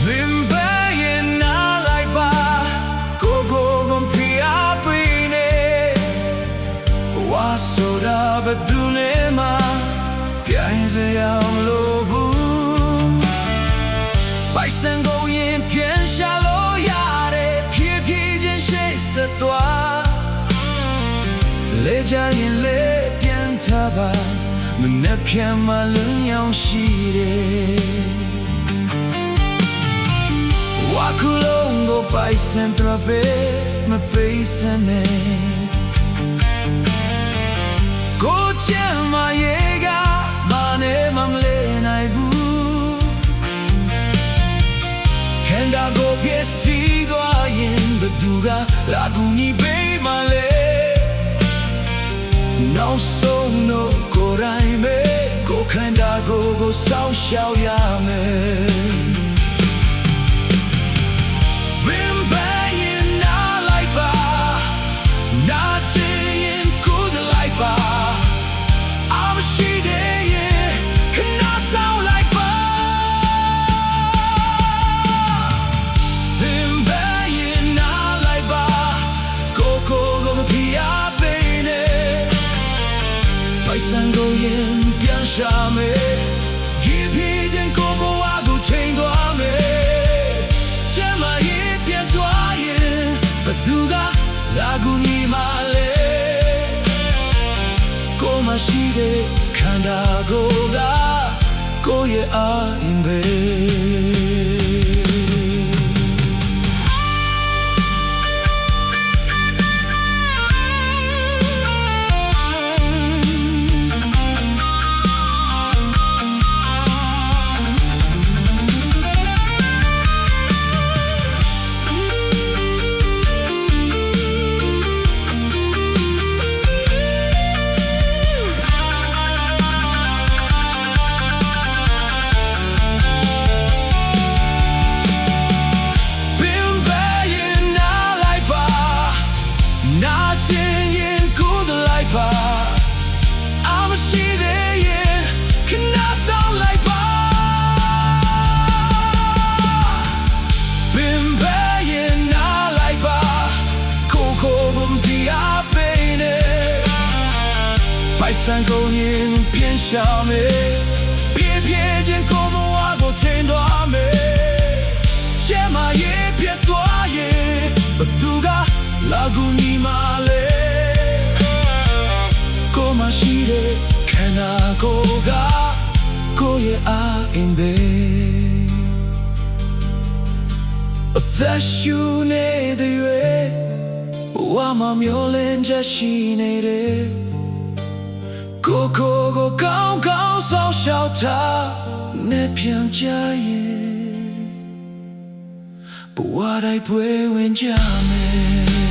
明白也拿来吧，哥哥跟皮阿贝呢，我说的不对呢嘛，别这样落步，白山狗眼偏下落崖的，皮皮见谁是多，泪加眼泪变他吧。မနဲ့ပြန်မလွန်ရောက်ရှိတယ်ဝါခုလုံးကိုပိုက်စံတရပဲမပေးစနဲ့ကိုချမ်းမရဲ့ကမနဲ့မလဲနိုင်ဘူးခန္ဓာကိုပြည့်စည်သွားရင်ဘသူကလာကူညီပေးမလဲနောက်ဆုံးတော့ကိုယ်တိုင်ပဲကိုယ်ခန္ဓာကိုယ်ကိုစောင့်ရှောက်ရမယ်မင်းပဲရင်နာလိုက်ပါနာချင်ရင်ကိုယ်တလိုက်ပါအမရှိသေးရင်ခဏဆောင်လိုက်ပါမင်းပဲရင်နာလိုက်ပါကိုကိုကိုမပြရပေးနဲ့白山狗眼变傻美，一匹见狗不挖狗青多美，千马一片多眼，不渡个拉古尼马嘞，狗马西的看到狗个，狗也爱呗。白山狗眼变小美，别瞥见狗母挖过天多美，且马也别多也，不渡个拉古尼马嘞，狗马西的看那狗个，狗也爱呗。在树内的月，我妈苗连着西内的。个个个高高烧小塔，那片家业，不话来陪问家门。